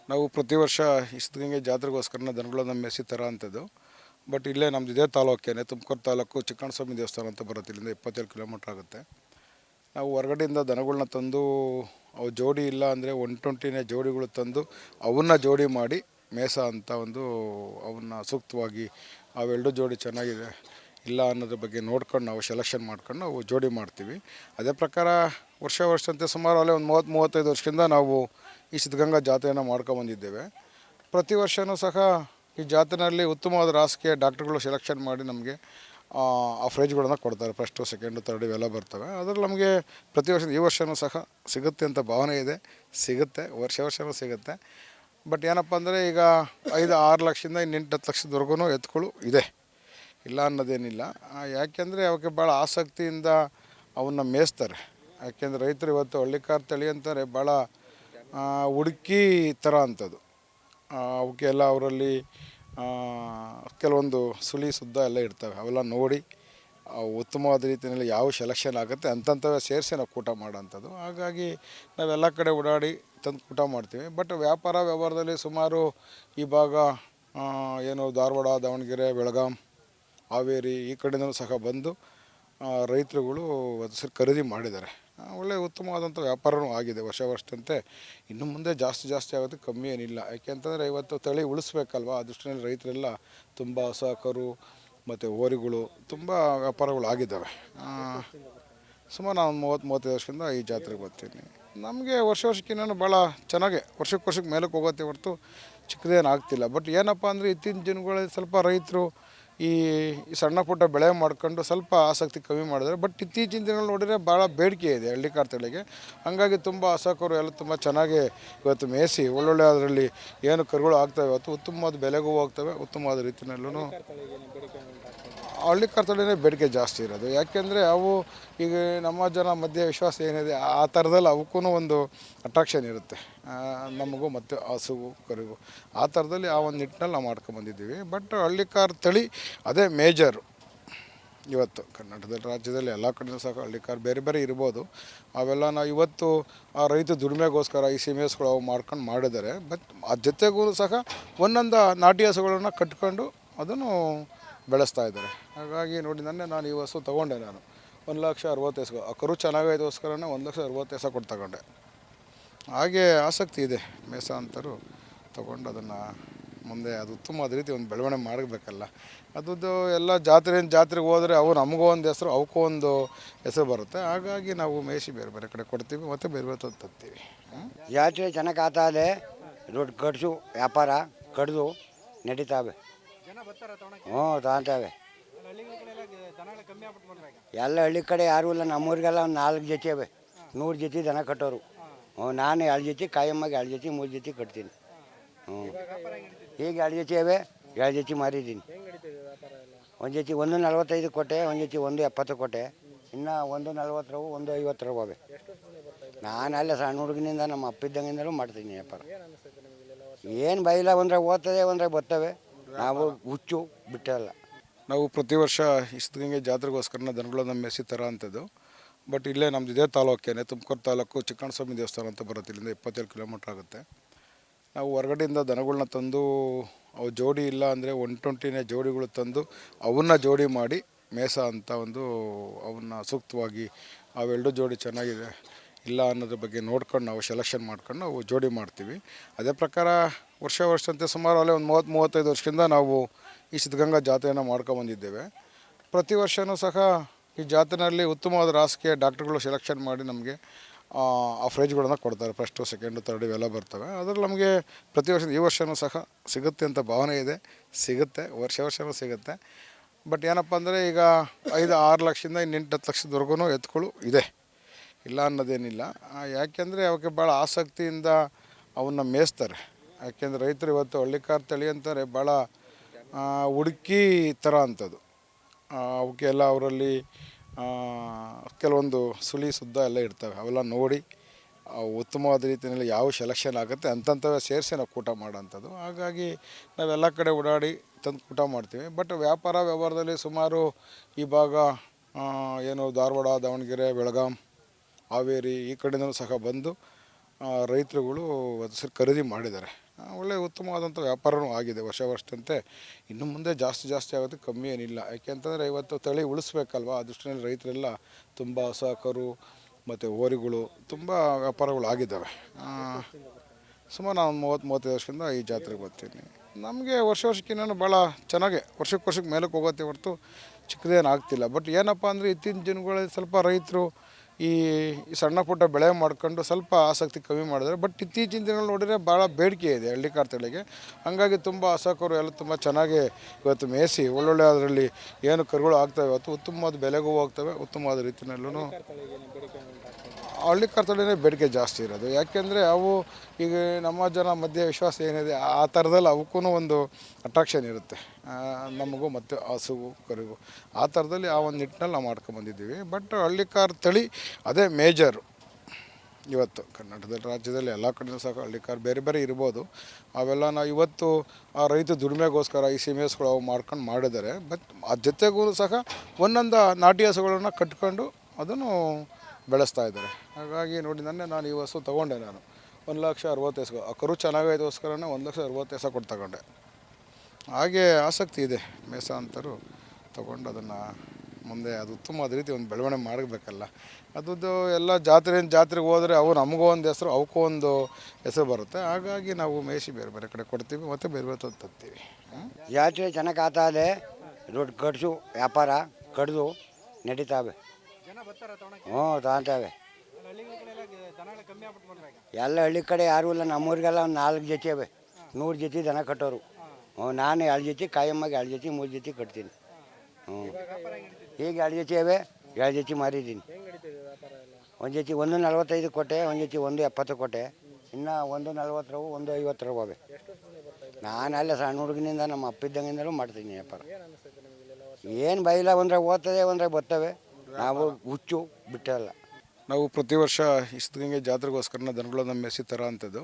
ನಾವು ಪ್ರತಿ ವರ್ಷ ಈ ಸಿದ್ಧಗಂಗೆ ಜಾತ್ರೆಗೋಸ್ಕರ ದನಗಳನ್ನ ಮೇಯಿಸಿ ಥರ ಅಂಥದ್ದು. ಬಟ್ ಇಲ್ಲೇ ನಮ್ಮದು ಇದೇ ತಾಲೂಕೇನೆ, ತುಮಕೂರು ತಾಲೂಕು ಚಿಕ್ಕಣ್ಣಸ್ವಾಮಿ ದೇವಸ್ಥಾನ ಅಂತ ಬರುತ್ತೆ. ಇಲ್ಲಿಂದ 27 ಕಿಲೋಮೀಟ್ರ್ ಆಗುತ್ತೆ. ನಾವು ಹೊರಗಡೆಯಿಂದ ದನಗಳನ್ನ ತಂದು ಅವು ಜೋಡಿ ಇಲ್ಲ ಅಂದರೆ 120ನೇ ಜೋಡಿಗಳು ತಂದು ಅವನ್ನ ಜೋಡಿ ಮಾಡಿ ಮೇಸ ಅಂತ ಅವನ್ನ ಸೂಕ್ತವಾಗಿ ಅವೆರಡು ಜೋಡಿ ಚೆನ್ನಾಗಿದೆ ಇಲ್ಲ ಅನ್ನೋದ್ರ ಬಗ್ಗೆ ನೋಡ್ಕೊಂಡು ನಾವು ಸೆಲೆಕ್ಷನ್ ಮಾಡ್ಕೊಂಡು ನಾವು ಜೋಡಿ ಮಾಡ್ತೀವಿ. ಅದೇ ಪ್ರಕಾರ ವರ್ಷದಂತೆ ಸುಮಾರು ಅಲ್ಲೇ ಒಂದು 30-35 ವರ್ಷದಿಂದ ನಾವು ಈ ಸಿದ್ಧಗಂಗಾ ಜಾತ್ರೆಯನ್ನು ಮಾಡ್ಕೊಂಬಂದಿದ್ದೇವೆ. ಪ್ರತಿ ವರ್ಷವೂ ಸಹ ಈ ಜಾತ್ರೆಯಲ್ಲಿ ಉತ್ತಮವಾದ ರಾಸಿಗೆ ಡಾಕ್ಟ್ರುಗಳು ಸೆಲೆಕ್ಷನ್ ಮಾಡಿ ನಮಗೆ ಆ ಪ್ರೈಜ್ಗಳನ್ನು ಕೊಡ್ತಾರೆ. ಫಸ್ಟು, ಸೆಕೆಂಡು, ಥರ್ಡು ಇವೆಲ್ಲ ಬರ್ತವೆ. ಅದರಲ್ಲಿ ನಮಗೆ ಪ್ರತಿ ವರ್ಷ ಈ ವರ್ಷವೂ ಸಹ ಸಿಗುತ್ತೆ ಅಂತ ಭಾವನೆ ಇದೆ. ಸಿಗುತ್ತೆ, ವರ್ಷವೂ ಸಿಗುತ್ತೆ. ಬಟ್ ಏನಪ್ಪ ಅಂದರೆ ಈಗ 5-6 ಲಕ್ಷದಿಂದ 8-10 ಲಕ್ಷದವರೆಗೂ ಎತ್ತುಗಳು ಇದೆ, ಇಲ್ಲ ಅನ್ನೋದೇನಿಲ್ಲ. ಯಾಕೆಂದರೆ ಅವಕ್ಕೆ ಭಾಳ ಆಸಕ್ತಿಯಿಂದ ಅವನ್ನ ಮೇಯಿಸ್ತಾರೆ. ಯಾಕೆಂದರೆ ರೈತರು ಇವತ್ತು ಹಳ್ಳಿಕಾರ್ ತಳಿ ಅಂತಾರೆ ಭಾಳ ಹುಡುಕಿ ಥರ ಅಂಥದ್ದು. ಅವಕ್ಕೆಲ್ಲ ಅವರಲ್ಲಿ ಕೆಲವೊಂದು ಸುಳಿ ಸುದ್ದ ಎಲ್ಲ ಇರ್ತವೆ. ಅವೆಲ್ಲ ನೋಡಿ ಉತ್ತಮವಾದ ರೀತಿಯಲ್ಲಿ ಯಾವ ಸೆಲೆಕ್ಷನ್ ಆಗುತ್ತೆ ಅಂತಂಥವೇ ಸೇರಿಸಿ ನಾವು ಕೂಟ ಮಾಡೋಂಥದ್ದು. ಹಾಗಾಗಿ ನಾವೆಲ್ಲ ಕಡೆ ಓಡಾಡಿ ತಂದು ಕೂಟ ಮಾಡ್ತೀವಿ. ಬಟ್ ವ್ಯವಹಾರದಲ್ಲಿ ಸುಮಾರು ಈ ಭಾಗ ಏನು ಧಾರವಾಡ, ದಾವಣಗೆರೆ, ಬೆಳಗಾಂ, ಹಾವೇರಿ ಈ ಕಡೆಯಿಂದಲೂ ಸಹ ಬಂದು ರೈತರುಗಳು ಖರೀದಿ ಮಾಡಿದ್ದಾರೆ. ಒಳ್ಳೆಯ ಉತ್ತಮವಾದಂಥ ವ್ಯಾಪಾರವೂ ಆಗಿದೆ. ವರ್ಷದಂತೆ ಇನ್ನು ಮುಂದೆ ಜಾಸ್ತಿ ಆಗುತ್ತೆ, ಕಮ್ಮಿ ಏನಿಲ್ಲ. ಯಾಕೆಂತಂದರೆ ಇವತ್ತು ತಳಿ ಉಳಿಸ್ಬೇಕಲ್ವ, ಆ ದೃಷ್ಟಿಯಲ್ಲಿ ರೈತರೆಲ್ಲ ತುಂಬ ಹೊಸ ಕರು ಮತ್ತು ಹೋರಿಗಳು ತುಂಬ ವ್ಯಾಪಾರಗಳು ಆಗಿದ್ದಾವೆ. ಸುಮಾರು ನಾನು 30-35 ವರ್ಷದಿಂದ ಈ ಜಾತ್ರೆಗೆ ಬರ್ತೀನಿ. ನಮಗೆ ವರ್ಷಕ್ಕಿನ್ನೂ ಭಾಳ ಚೆನ್ನಾಗೆ ವರ್ಷಕ್ಕೆ ಮೇಲಕ್ಕೆ ಹೊರತು ಚಿಕ್ಕದೇನು ಆಗ್ತಿಲ್ಲ. ಬಟ್ ಏನಪ್ಪ ಅಂದರೆ ಇತ್ತೀಚಿನ ದಿನಗಳಲ್ಲಿ ಸ್ವಲ್ಪ ರೈತರು ಈ ಸಣ್ಣ ಪುಟ್ಟ ಬೆಳೆ ಮಾಡ್ಕೊಂಡು ಸ್ವಲ್ಪ ಆಸಕ್ತಿ ಕಮ್ಮಿ ಮಾಡಿದ್ದಾರೆ. ಬಟ್ ಇತ್ತೀಚಿನ ದಿನಗಳು ನೋಡಿದರೆ ಭಾಳ ಬೇಡಿಕೆ ಇದೆ ಹಳ್ಳಿಕಾರ್ ತಳಿಗೆ. ಹಂಗಾಗಿ ತುಂಬ ಹಸಕರು ಎಲ್ಲ ತುಂಬ ಚೆನ್ನಾಗಿ ಇವತ್ತು ಮೇಯಿಸಿ ಒಳ್ಳೊಳ್ಳೆ ಅದರಲ್ಲಿ ಏನು ಕರುಗಳು ಆಗ್ತವೆ, ಇವತ್ತು ಉತ್ತಮವಾದ ಬೆಲೆಗೂ ಹೋಗ್ತವೆ. ಉತ್ತಮವಾದ ರೀತಿಯಲ್ಲೂ ಹಳ್ಳಿಕಾರ್ ತಳಿನೇ ಬೇಡಿಕೆ ಜಾಸ್ತಿ ಇರೋದು. ಯಾಕೆಂದರೆ ಅವು ಈಗ ನಮ್ಮ ಜನ ಮಧ್ಯೆ ವಿಶ್ವಾಸ ಏನಿದೆ ಆ ಥರದಲ್ಲಿ ಅವಕ್ಕೂ ಒಂದು ಅಟ್ರಾಕ್ಷನ್ ಇರುತ್ತೆ, ನಮಗೂ ಮತ್ತು ಹಸುವು ಕರುಗೂ. ಆ ಥರದಲ್ಲಿ ಆ ಒಂದು ನಿಟ್ಟಿನಲ್ಲಿ ನಾವು ಮಾಡ್ಕೊಂಬಂದಿದ್ದೀವಿ. ಬಟ್ ಹಳ್ಳಿಕಾರ್ ತಳಿ ಅದೇ ಮೇಜರು. ಇವತ್ತು ಕರ್ನಾಟಕದಲ್ಲಿ ರಾಜ್ಯದಲ್ಲಿ ಎಲ್ಲ ಕಡೆಯೂ ಸಹ ಹಳ್ಳಿಕಾರ್ ಬೇರೆ ಇರ್ಬೋದು. ಅವೆಲ್ಲ ನಾವು ಇವತ್ತು ಆ ರೈತ ದುಡಿಮೆಗೋಸ್ಕರ ಈ ಸೀಮೆಸ್ಗಳು ಅವು ಮಾಡ್ಕೊಂಡು ಮಾಡಿದ್ದಾರೆ. ಬಟ್ ಅದ್ರ ಜೊತೆಗೂ ಸಹ ಒಂದೊಂದು ನಾಟಿ ಹಸುಗಳನ್ನು ಕಟ್ಕೊಂಡು ಅದನ್ನು ಬೆಳೆಸ್ತಾ ಇದ್ದಾರೆ. ಹಾಗಾಗಿ ನೋಡಿ ನಾನು ಈ ಹಸು ತೊಗೊಂಡೆ. ನಾನು 1,60,000 ಆ ಕರು ಚೆನ್ನಾಗೈದೋಸ್ಕರನೇ 1,60,000 ಕೊಟ್ಟು ತಗೊಂಡೆ. ಹಾಗೆ ಆಸಕ್ತಿ ಇದೆ ಮೇಸ ಅಂತರೂ ತೊಗೊಂಡು ಅದನ್ನು ಮುಂದೆ ಅದು ಉತ್ತಮವಾದ ರೀತಿ ಒಂದು ಬೆಳವಣಿಗೆ ಮಾಡಬೇಕಲ್ಲ. ಅದರದ್ದು ಎಲ್ಲ ಜಾತ್ರೆಗೆ ಹೋದರೆ ಅವು ನಮಗೂ ಒಂದು ಹೆಸರು, ಅವಕ್ಕೂ ಒಂದು ಹೆಸರು ಬರುತ್ತೆ. ಹಾಗಾಗಿ ನಾವು ಮೇಯಿಸಿ ಬೇರೆ ಕಡೆ ಕೊಡ್ತೀವಿ ಮತ್ತು ಬೇರೆ ತರ್ತೀವಿ. ಜಾತ್ರೆ ಚೆನ್ನಾಗಿ ಆಗ್ತಾಯಿದೆ. ದೊಡ್ಡ ಕಡ್ಸು ವ್ಯಾಪಾರ ಕಡ್ದು ನಡೀತಾವೆ. ತಗೊತಾವೆ ಎಲ್ಲ ಹಳ್ಳಿ ಕಡೆ ಯಾರೂ ಇಲ್ಲ. ನಮ್ಮೂರಿಗೆಲ್ಲ ಒಂದು 4 ಜೊತೆ ಅವೆ. 100 ಜೊತೆ ದನ ಕಟ್ಟೋರು. ನಾನು 2 ಜೊತೆ ಕಾಯಮ್ಮಗೆ 2 ಜೊತೆ 3 ಜೊತೆ ಕಟ್ತೀನಿ. ಈಗ 2 ಜೊತೆ ಅವೆ, 2 ಜೊತೆ ಮಾರಿದ್ದೀನಿ. ಒಂದು ಜೊತೆ 1,45 ಕೊಟ್ಟೆ, ಒಂದು ಜೊತೆ 1,70 ಕೊಟ್ಟೆ. ಇನ್ನು 1,40 1,50 ಅವೆ. ನಾನು ಅಲ್ಲ ಸಣ್ಣ ಹುಡುಗನಿಂದ ನಮ್ಮ ಅಪ್ಪಿದ್ದಂಗಿಂದಲೂ ಮಾಡ್ತೀನಿ ವ್ಯಾಪಾರ. ಏನು ಬೈಲ ಒಂದ್ರೆ ಓದ್ತದೆ, ಒಂದ್ರೆ ಬರ್ತವೆ. ನಾವು ಹುಚ್ಚು ಬಿಟ್ಟಲ್ಲ. ನಾವು ಪ್ರತಿ ವರ್ಷ ಈ ಸಿದ್ಧಗಂಗೆ ಜಾತ್ರೆಗೋಸ್ಕರ ದನಗಳನ್ನ ಮೇಯಿಸಿ ಥರ ಅಂಥದ್ದು. ಬಟ್ ಇಲ್ಲೇ ನಮ್ಮದು ಇದೇ ತಾಲೂಕೇನೆ, ತುಮಕೂರು ತಾಲೂಕು ಚಿಕ್ಕಣ್ಣಸ್ವಾಮಿ ದೇವಸ್ಥಾನ ಅಂತ ಬರುತ್ತೆ. ಇಲ್ಲಿಂದ 27 ಕಿಲೋಮೀಟ್ರ್ ಆಗುತ್ತೆ. ನಾವು ಹೊರಗಡೆಯಿಂದ ದನಗಳನ್ನ ತಂದು ಅವು ಜೋಡಿ ಇಲ್ಲ ಅಂದರೆ 120ನೇ ಜೋಡಿಗಳು ತಂದು ಅವನ್ನ ಜೋಡಿ ಮಾಡಿ ಮೇಸ ಅಂತ ಅವನ್ನ ಸೂಕ್ತವಾಗಿ ಅವೆರಡು ಜೋಡಿ ಚೆನ್ನಾಗಿದೆ ಇಲ್ಲ ಅನ್ನೋದ್ರ ಬಗ್ಗೆ ನೋಡ್ಕೊಂಡು ನಾವು ಸೆಲೆಕ್ಷನ್ ಮಾಡ್ಕೊಂಡು ನಾವು ಜೋಡಿ ಮಾಡ್ತೀವಿ. ಅದೇ ಪ್ರಕಾರ ವರ್ಷದಂತೆ ಸುಮಾರು ಅಲ್ಲೇ ಒಂದು 30-35 ವರ್ಷದಿಂದ ನಾವು ಈ ಸಿದ್ಧಗಂಗಾ ಜಾತ್ರೆಯನ್ನು ಮಾಡ್ಕೊಂಬಂದಿದ್ದೇವೆ. ಪ್ರತಿ ವರ್ಷವೂ ಸಹ ಈ ಜಾತ್ರೆಯಲ್ಲಿ ಉತ್ತಮವಾದ ರಾಸಿಗೆ ಡಾಕ್ಟ್ರುಗಳು ಸೆಲೆಕ್ಷನ್ ಮಾಡಿ ನಮಗೆ ಆ ಪ್ರೈಜ್ಗಳನ್ನು ಕೊಡ್ತಾರೆ. ಫಸ್ಟು, ಸೆಕೆಂಡು, ಥರ್ಡು ಇವೆಲ್ಲ ಬರ್ತವೆ. ಅದರಲ್ಲಿ ನಮಗೆ ಪ್ರತಿ ವರ್ಷ ಈ ವರ್ಷವೂ ಸಹ ಸಿಗುತ್ತೆ ಅಂತ ಭಾವನೆ ಇದೆ. ಸಿಗುತ್ತೆ, ವರ್ಷವೂ ಸಿಗುತ್ತೆ. ಬಟ್ ಏನಪ್ಪ ಅಂದರೆ ಈಗ 5-6 ಲಕ್ಷದಿಂದ 8-10 ಲಕ್ಷದವರೆಗೂ ಎತ್ತುಗಳು ಇದೆ, ಇಲ್ಲ ಅನ್ನೋದೇನಿಲ್ಲ. ಯಾಕೆಂದರೆ ಅವಕ್ಕೆ ಭಾಳ ಆಸಕ್ತಿಯಿಂದ ಅವನ್ನ ಮೇಯಿಸ್ತಾರೆ. ಯಾಕೆಂದರೆ ರೈತರು ಇವತ್ತು ಹಳ್ಳಿಕಾರ್ ತಳಿ ಅಂತಾರೆ ಭಾಳ ಹುಡುಕಿ ಥರ ಅಂಥದ್ದು. ಅವಕ್ಕೆಲ್ಲ ಅವರಲ್ಲಿ ಕೆಲವೊಂದು ಸುಳಿ ಸುದ್ದ ಎಲ್ಲ ಇರ್ತವೆ. ಅವೆಲ್ಲ ನೋಡಿ ಉತ್ತಮವಾದ ರೀತಿಯಲ್ಲಿ ಯಾವ ಸೆಲೆಕ್ಷನ್ ಆಗುತ್ತೆ ಅಂತಂಥವೇ ಸೇರಿಸಿ ನಾವು ಕೂಟ ಮಾಡೋಂಥದ್ದು. ಹಾಗಾಗಿ ನಾವೆಲ್ಲ ಕಡೆ ಓಡಾಡಿ ತಂದು ಕೂಟ ಮಾಡ್ತೀವಿ. ಬಟ್ ವ್ಯವಹಾರದಲ್ಲಿ ಸುಮಾರು ಈ ಭಾಗ ಏನು ಧಾರವಾಡ, ದಾವಣಗೆರೆ, ಬೆಳಗಾಂ, ಹಾವೇರಿ ಈ ಕಡೆಯಿಂದಲೂ ಸಹ ಬಂದು ರೈತರುಗಳು ಅದು ಖರೀದಿ ಮಾಡಿದ್ದಾರೆ. ಒಳ್ಳೆ ಉತ್ತಮವಾದಂಥ ವ್ಯಾಪಾರವೂ ಆಗಿದೆ ವರ್ಷದಂತೆ. ಇನ್ನು ಮುಂದೆ ಜಾಸ್ತಿ ಆಗುತ್ತೆ, ಕಮ್ಮಿ ಏನಿಲ್ಲ. ಯಾಕೆಂತಂದರೆ ಇವತ್ತು ತಳಿ ಉಳಿಸ್ಬೇಕಲ್ವ, ಆ ದೃಷ್ಟಿಯಲ್ಲಿ ರೈತರೆಲ್ಲ ತುಂಬ ಹಸ ಕರು ಮತ್ತು ಹೋರಿಗಳು ತುಂಬ ವ್ಯಾಪಾರಗಳು ಆಗಿದ್ದಾವೆ. ಸುಮಾರು ನಾನು 30-35 ವರ್ಷದಿಂದ ಈ ಜಾತ್ರೆಗೆ ಬರ್ತೀನಿ. ನಮಗೆ ವರ್ಷಕ್ಕಿನ್ನೂ ಭಾಳ ಚೆನ್ನಾಗೆ ವರ್ಷಕ್ಕೆ ಮೇಲಕ್ಕೆ ಹೋಗುತ್ತೆ ಹೊರತು ಚಿಕ್ಕದೇನು ಆಗ್ತಿಲ್ಲ. ಬಟ್ ಏನಪ್ಪ ಅಂದರೆ ಇತ್ತೀಚಿನ ದಿನಗಳಲ್ಲಿ ಸ್ವಲ್ಪ ರೈತರು ಈ ಸಣ್ಣ ಪುಟ್ಟ ಬೆಳೆ ಮಾಡ್ಕೊಂಡು ಸ್ವಲ್ಪ ಆಸಕ್ತಿ ಕಮ್ಮಿ ಮಾಡಿದ್ದಾರೆ. ಬಟ್ ಇತ್ತೀಚಿನ ದಿನಗಳು ನೋಡಿದರೆ ಭಾಳ ಬೇಡಿಕೆ ಇದೆ ಹಳ್ಳಿಕಾರ್ ತಳಿಗೆ. ಹಂಗಾಗಿ ತುಂಬ ಹಸಕರು ಎಲ್ಲ ತುಂಬ ಚೆನ್ನಾಗಿ ಇವತ್ತು ಮೇಯಿಸಿ ಒಳ್ಳೊಳ್ಳೆ ಅದರಲ್ಲಿ ಏನು ಕರುಗಳು ಆಗ್ತವೆ ಇವತ್ತು ಉತ್ತಮವಾದ ಬೆಲೆಗೂ ಹೋಗ್ತವೆ. ಉತ್ತಮವಾದ ರೀತಿಯಲ್ಲೂ ಹಳ್ಳಿಕಾರ್ ತಳಿನೇ ಬೇಡಿಕೆ ಜಾಸ್ತಿ ಇರೋದು. ಯಾಕೆಂದರೆ ಅವು ಈಗ ನಮ್ಮ ಜನ ಮಧ್ಯೆ ವಿಶ್ವಾಸ ಏನಿದೆ ಆ ಥರದಲ್ಲಿ ಅವಕ್ಕೂ ಒಂದು ಅಟ್ರಾಕ್ಷನ್ ಇರುತ್ತೆ, ನಮಗೂ ಮತ್ತು ಹಸುವು ಕರುಗೂ. ಆ ಥರದಲ್ಲಿ ಆ ಒಂದು ನಿಟ್ಟಿನಲ್ಲಿ ನಾವು ಮಾಡ್ಕೊಂಬಂದಿದ್ದೀವಿ. ಬಟ್ ಹಳ್ಳಿಕಾರ್ ತಳಿ ಅದೇ ಮೇಜರು. ಇವತ್ತು ಕರ್ನಾಟಕದಲ್ಲಿ ರಾಜ್ಯದಲ್ಲಿ ಎಲ್ಲ ಕಡೆಯೂ ಸಹ ಹಳ್ಳಿಕಾರ್ ಬೇರೆ ಬೇರೆ ಇರ್ಬೋದು. ಅವೆಲ್ಲ ನಾವು ಇವತ್ತು ಆ ರೈತ ದುಡಿಮೆಗೋಸ್ಕರ ಈ ಸೀಮೆಸ್ಗಳು ಅವು ಮಾಡ್ಕೊಂಡು ಮಾಡಿದ್ದಾರೆ. ಬಟ್ ಅದ್ರ ಜೊತೆಗೂ ಸಹ ಒಂದೊಂದು ನಾಟಿ ಹಸುಗಳನ್ನು ಕಟ್ಕೊಂಡು ಅದನ್ನು ಬೆಳೆಸ್ತಾ ಇದ್ದಾರೆ. ಹಾಗಾಗಿ ನೋಡಿ ನಾನು ಈ ಹಸು ತೊಗೊಂಡೆ. ನಾನು 1,60,000 ಆ ಕರು ಚೆನ್ನಾಗೈದೋಸ್ಕರನೇ 1,60,000 ಕೊಟ್ಟು ತಗೊಂಡೆ. ಹಾಗೆ ಆಸಕ್ತಿ ಇದೆ ಮೇಸ ಅಂತರೂ ತೊಗೊಂಡು ಅದನ್ನು ಮುಂದೆ ಅದು ಉತ್ತಮವಾದ ರೀತಿ ಒಂದು ಬೆಳವಣಿಗೆ ಮಾಡಬೇಕಲ್ಲ. ಅದರದ್ದು ಎಲ್ಲ ಜಾತ್ರೆಗೆ ಹೋದರೆ ಅವು ನಮಗೂ ಒಂದು ಹೆಸರು, ಅವಕ್ಕೂ ಒಂದು ಹೆಸರು ಬರುತ್ತೆ. ಹಾಗಾಗಿ ನಾವು ಮೇಯಿಸಿ ಬೇರೆ ಬೇರೆ ಕಡೆ ಕೊಡ್ತೀವಿ ಮತ್ತು ಬೇರೆ ಬೇರೆ ತರ್ತೀವಿ. ಜಾತ್ರೆ ಚೆನ್ನಾಗಿ ಆಗ್ತಾ ಇದೆ. ದೊಡ್ಡ ಕಡ್ಸು ವ್ಯಾಪಾರ ಕಡ್ದು ನಡೀತಾವೆ. ತಗೊಂತಾವೆ. ಎಲ್ಲ ಹಳ್ಳಿ ಕಡೆ ಯಾರೂ ಇಲ್ಲ. ನಮ್ಮೂರಿಗೆಲ್ಲ ಒಂದು 4 ಜೊತೆ ಅವೆ. 100 ಜೊತೆ ದನ ಕಟ್ಟೋರು. ನಾನು 2 ಜೊತೆ ಕಾಯಮ್ಮಗೆ 2 ಜೊತೆ 3 ಜೊತೆ ಕಟ್ತೀನಿ. ಈಗ 2 ಜೊತೆ ಅವೆ, 2 ಜೊತೆ ಮಾರಿದ್ದೀನಿ. ಒಂದು ಜೊತೆ 1,45 ಕೊಟ್ಟೆ, ಒಂದು ಜೊತೆ 1,70 ಕೊಟ್ಟೆ. ಇನ್ನು 1,40 1,50 ಅವೆ. ನಾನು ಅಲ್ಲ ಸಣ್ಣ ಹುಡುಗನಿಂದ ನಮ್ಮ ಅಪ್ಪಿದ್ದಂಗಿಂದಲೂ ಮಾಡ್ತೀನಿ ವ್ಯಾಪಾರ. ಏನು ಬೈಲ ಒಂದ್ರೆ ಓದ್ತದೆ ಒಂದ್ರೆ ಬರ್ತವೆ. ನಾವು ಹುಚ್ಚು ಬಿಟ್ಟಲ್ಲ. ನಾವು ಪ್ರತಿ ವರ್ಷ ಈ ಸಿದ್ಧಗಂಗೆ ಜಾತ್ರೆಗೋಸ್ಕರ ದನಗಳನ್ನ ಮೆಸಿ ಥರ ಅಂಥದ್ದು.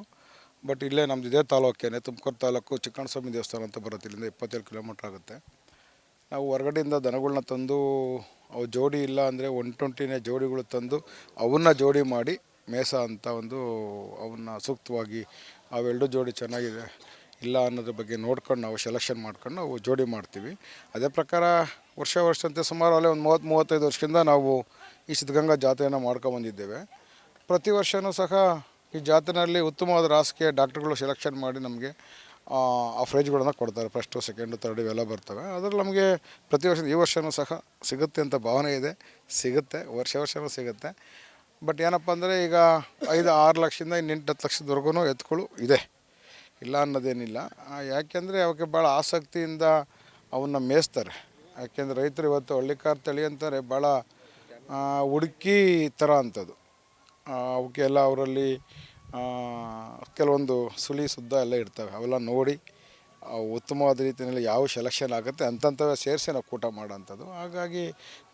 ಬಟ್ ಇಲ್ಲೇ ನಮ್ಮದು ಇದೇ ತಾಲೂಕೇನೆ, ತುಮಕೂರು ತಾಲೂಕು ಚಿಕ್ಕಣ್ಣಸ್ವಾಮಿ ದೇವಸ್ಥಾನ ಅಂತ ಬರುತ್ತೆ. ಇಲ್ಲಿಂದ 27 ಕಿಲೋಮೀಟ್ರ್ ಆಗುತ್ತೆ. ನಾವು ಹೊರಗಡೆಯಿಂದ ದನಗಳನ್ನ ತಂದು ಅವು ಜೋಡಿ ಇಲ್ಲ ಅಂದರೆ 120ನೇ ಜೋಡಿಗಳು ತಂದು ಅವನ್ನ ಜೋಡಿ ಮಾಡಿ ಮೇಸ ಅಂತ ಒಂದು ಅವನ್ನ ಸೂಕ್ತವಾಗಿ ಅವೆರಡು ಜೋಡಿ ಚೆನ್ನಾಗಿದೆ ಇಲ್ಲ ಅನ್ನೋದ್ರ ಬಗ್ಗೆ ನೋಡ್ಕೊಂಡು ನಾವು ಸೆಲೆಕ್ಷನ್ ಮಾಡ್ಕೊಂಡು ನಾವು ಜೋಡಿ ಮಾಡ್ತೀವಿ. ಅದೇ ಪ್ರಕಾರ ವರ್ಷದಂತೆ ಸುಮಾರು ಅಲ್ಲೇ ಒಂದು 30-35 ವರ್ಷದಿಂದ ನಾವು ಈ ಸಿದ್ಧಗಂಗಾ ಜಾತ್ರೆಯನ್ನು ಮಾಡ್ಕೊಂಬಂದಿದ್ದೇವೆ. ಪ್ರತಿ ವರ್ಷವೂ ಸಹ ಈ ಜಾತ್ರೆಯಲ್ಲಿ ಉತ್ತಮವಾದ ರಾಸುಗೆ ಡಾಕ್ಟ್ರುಗಳು ಸೆಲೆಕ್ಷನ್ ಮಾಡಿ ನಮಗೆ ಆ ಪ್ರೈಜ್ಗಳನ್ನು ಕೊಡ್ತಾರೆ. ಫಸ್ಟು, ಸೆಕೆಂಡು, ಥರ್ಡು ಇವೆಲ್ಲ ಬರ್ತವೆ. ಅದರಲ್ಲಿ ನಮಗೆ ಪ್ರತಿ ವರ್ಷ ಈ ವರ್ಷವೂ ಸಹ ಸಿಗುತ್ತೆ ಅಂತ ಭಾವನೆ ಇದೆ. ಸಿಗುತ್ತೆ, ವರ್ಷವೂ ಸಿಗುತ್ತೆ. ಬಟ್ ಏನಪ್ಪ ಅಂದರೆ ಈಗ 5-6 ಲಕ್ಷದಿಂದ 8-10 ಲಕ್ಷದವರೆಗೂ ಎತ್ತುಗಳು ಇದೆ, ಇಲ್ಲ ಅನ್ನೋದೇನಿಲ್ಲ. ಯಾಕೆಂದರೆ ಅವಕ್ಕೆ ಭಾಳ ಆಸಕ್ತಿಯಿಂದ ಅವನ್ನ ಮೇಯಿಸ್ತಾರೆ. ಯಾಕೆಂದರೆ ರೈತರು ಇವತ್ತು ಹಳ್ಳಿಕಾರ್ ತಳಿ ಅಂತಾರೆ ಭಾಳ ಹುಡುಕಿ ಥರ ಅಂಥದ್ದು. ಅವಕ್ಕೆಲ್ಲ ಅವರಲ್ಲಿ ಕೆಲವೊಂದು ಸುಳಿ ಸುದ್ದ ಎಲ್ಲ ಇರ್ತವೆ. ಅವೆಲ್ಲ ನೋಡಿ ಉತ್ತಮವಾದ ರೀತಿಯಲ್ಲಿ ಯಾವ ಸೆಲೆಕ್ಷನ್ ಆಗುತ್ತೆ ಅಂಥವೇ ಸೇರಿಸಿ ನಾವು ಕೂಟ ಮಾಡೋಂಥದ್ದು. ಹಾಗಾಗಿ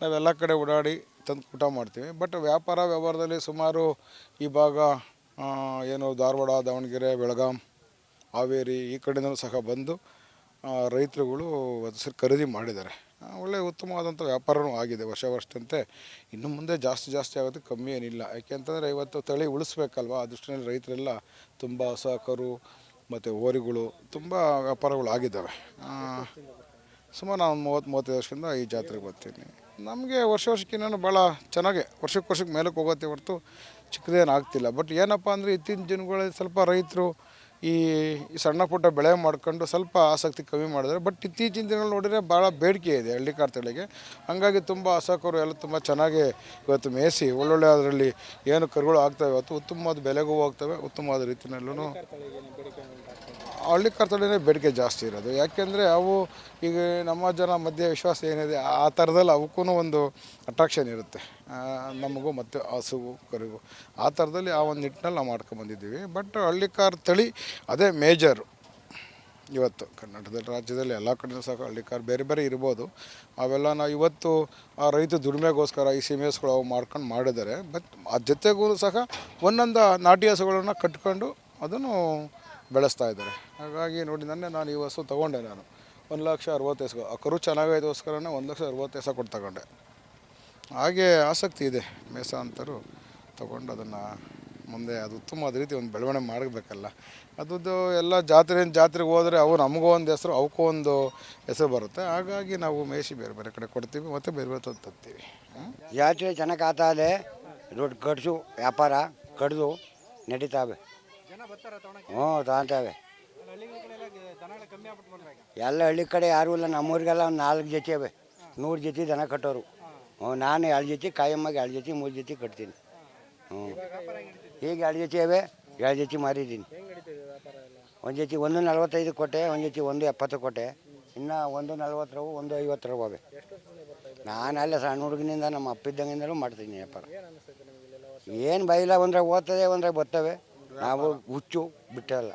ನಾವೆಲ್ಲ ಕಡೆ ಓಡಾಡಿ ತಂದು ಕೂಟ ಮಾಡ್ತೀವಿ. ಬಟ್ ವ್ಯವಹಾರದಲ್ಲಿ ಸುಮಾರು ಈ ಭಾಗ ಏನು ಧಾರವಾಡ, ದಾವಣಗೆರೆ, ಬೆಳಗಾಂ, ಹಾವೇರಿ ಈ ಕಡೆಯಿಂದಲೂ ಸಹ ಬಂದು ರೈತರುಗಳು ಅದು ಖರೀದಿ ಮಾಡಿದ್ದಾರೆ. ಒಳ್ಳೆ ಉತ್ತಮವಾದಂಥ ವ್ಯಾಪಾರವೂ ಆಗಿದೆ ವರ್ಷದಂತೆ. ಇನ್ನು ಮುಂದೆ ಜಾಸ್ತಿ ಆಗುತ್ತೆ, ಕಮ್ಮಿ ಏನಿಲ್ಲ. ಯಾಕೆಂತಂದರೆ ಇವತ್ತು ತಳಿ ಉಳಿಸ್ಬೇಕಲ್ವ, ಆ ದೃಷ್ಟಿಯಲ್ಲಿ ರೈತರೆಲ್ಲ ತುಂಬ ಹಸ ಕರು ಮತ್ತು ಹೋರಿಗಳು ತುಂಬ ವ್ಯಾಪಾರಗಳು ಆಗಿದ್ದಾವೆ. ಸುಮಾರು ನಾನು 30-35 ವರ್ಷದಿಂದ ಈ ಜಾತ್ರೆಗೆ ಬರ್ತೀನಿ. ನಮಗೆ ವರ್ಷಕ್ಕಿನ್ನೂ ಭಾಳ ಚೆನ್ನಾಗೆ ವರ್ಷಕ್ಕೆ ಮೇಲಕ್ಕೆ ಹೋಗುತ್ತೆ ಹೊರತು ಚಿಕ್ಕದೇನು ಆಗ್ತಿಲ್ಲ. ಬಟ್ ಏನಪ್ಪ ಅಂದರೆ ಇತ್ತೀಚಿನ ದಿನಗಳಲ್ಲಿ ಸ್ವಲ್ಪ ರೈತರು ಈ ಸಣ್ಣ ಪುಟ್ಟ ಬೆಳೆ ಮಾಡ್ಕೊಂಡು ಸ್ವಲ್ಪ ಆಸಕ್ತಿ ಕಮ್ಮಿ ಮಾಡಿದ್ದಾರೆ. ಬಟ್ ಇತ್ತೀಚಿನ ದಿನಗಳು ನೋಡಿದರೆ ಭಾಳ ಬೇಡಿಕೆ ಇದೆ ಹಳ್ಳಿಕಾರ್ ತಳಿಗೆ. ಹಂಗಾಗಿ ತುಂಬ ಹಸಕರು ಎಲ್ಲ ತುಂಬ ಚೆನ್ನಾಗಿ ಇವತ್ತು ಮೇಯಿಸಿ ಒಳ್ಳೊಳ್ಳೆ ಅದರಲ್ಲಿ ಏನು ಕರುಗಳು ಆಗ್ತವೆ ಇವತ್ತು ಉತ್ತಮವಾದ ಬೆಲೆಗೂ ಹೋಗ್ತವೆ. ಉತ್ತಮವಾದ ರೀತಿಯಲ್ಲೂ ಹಳ್ಳಿಕಾರ್ ತಳಿನೇ ಬೇಡಿಕೆ ಜಾಸ್ತಿ ಇರೋದು. ಯಾಕೆಂದರೆ ಅವು ಈಗ ನಮ್ಮ ಜನ ಮಧ್ಯೆ ವಿಶ್ವಾಸ ಏನಿದೆ ಆ ಥರದಲ್ಲಿ ಅವಕ್ಕೂ ಒಂದು ಅಟ್ರಾಕ್ಷನ್ ಇರುತ್ತೆ, ನಮಗೂ ಮತ್ತು ಹಸುವು ಕರುಗೂ. ಆ ಥರದಲ್ಲಿ ಆ ಒಂದು ನಿಟ್ಟಿನಲ್ಲಿ ನಾವು ಮಾಡ್ಕೊಂಬಂದಿದ್ದೀವಿ. ಬಟ್ ಹಳ್ಳಿಕಾರ್ ತಳಿ ಅದೇ ಮೇಜರು. ಇವತ್ತು ಕರ್ನಾಟಕದಲ್ಲಿ ರಾಜ್ಯದಲ್ಲಿ ಎಲ್ಲ ಕಡೆಯೂ ಸಹ ಹಳ್ಳಿಕಾರ್ ಬೇರೆ ಬೇರೆ ಇರ್ಬೋದು. ಅವೆಲ್ಲ ನಾವು ಇವತ್ತು ಆ ರೈತ ದುಡಿಮೆಗೋಸ್ಕರ ಈ ಸೀಮೆಸ್ಗಳು ಅವು ಮಾಡ್ಕೊಂಡು ಮಾಡಿದ್ದಾರೆ. ಬಟ್ ಅದ್ರ ಜೊತೆಗೂ ಸಹ ಒಂದೊಂದು ನಾಟಿ ಹಸುಗಳನ್ನು ಕಟ್ಕೊಂಡು ಅದನ್ನು ಬೆಳೆಸ್ತಾ ಇದ್ದಾರೆ. ಹಾಗಾಗಿ ನೋಡಿ ನಾನು ಈ ಹಸು ತೊಗೊಂಡೆ. ನಾನು 1,60,000 ಆ ಕರು ಚೆನ್ನಾಗೈದೋಸ್ಕರನೇ 1,60,000 ಕೊಟ್ಟು ತಗೊಂಡೆ. ಹಾಗೆ ಆಸಕ್ತಿ ಇದೆ ಮೇಸ ಅಂತರೂ ತೊಗೊಂಡು ಅದನ್ನು ಮುಂದೆ ಅದು ಉತ್ತಮವಾದ ರೀತಿ ಒಂದು ಬೆಳವಣಿಗೆ ಮಾಡಬೇಕಲ್ಲ. ಅದ್ರದ್ದು ಎಲ್ಲ ಜಾತ್ರೆಗೆ ಹೋದರೆ ಅವು ನಮಗೂ ಒಂದು ಹೆಸರು, ಅವಕ್ಕೂ ಒಂದು ಹೆಸರು ಬರುತ್ತೆ. ಹಾಗಾಗಿ ನಾವು ಮೇಯಿಸಿ ಬೇರೆ ಬೇರೆ ಕಡೆ ಕೊಡ್ತೀವಿ ಮತ್ತು ಬೇರೆ ಬೇರೆ ತಂದು ತರ್ತೀವಿ. ಜಾತ್ರೆ ಚೆನ್ನಾಗಿ ಆಗ್ತಾ ಇದೆ. ದೊಡ್ಡ ಖರ್ಚು ವ್ಯಾಪಾರ ಕಡ್ದು ನಡೀತಾವೆ. ಹ್ಞೂ ತಗೊಂತಾವೆ. ಎಲ್ಲ ಹಳ್ಳಿ ಕಡೆ ಯಾರೂ ಇಲ್ಲ. ನಮ್ಮೂರಿಗೆಲ್ಲ ಒಂದು 4 ಜೊತೆ ಅವೆ. 100 ಜೊತೆ ದನ ಕಟ್ಟೋರು. ನಾನು 2 ಜೊತೆ ಕಾಯಮ್ಮಗೆ 2 ಜೊತೆ 3 ಜೊತೆ ಕಟ್ತೀನಿ. ಈಗ 2 ಜೊತೆ ಅವೆ, 2 ಜೊತೆ ಮಾರಿದ್ದೀನಿ. ಒಂದು ಜೊತೆ 1.45 ಕೊಟ್ಟೆ, ಒಂದು ಜೊತೆ 1.70 ಕೊಟ್ಟೆ, ಇನ್ನು 1.40 1.50 ಅವೆ. ನಾನು ಅಲ್ಲ ಸಣ್ಣ ಹುಡುಗನಿಂದ ನಮ್ಮ ಅಪ್ಪಿದ್ದಂಗಿಂದಲೂ ಮಾಡ್ತೀನಿ ವ್ಯಾಪಾರ. ಏನು ಬೈಲ ಒಂದ್ರೆ ಓದ್ತದೆ, ಒಂದ್ರೆ ಬರ್ತವೆ. ನಾವು ಹುಚ್ಚು ಬಿಟ್ಟಲ್ಲ.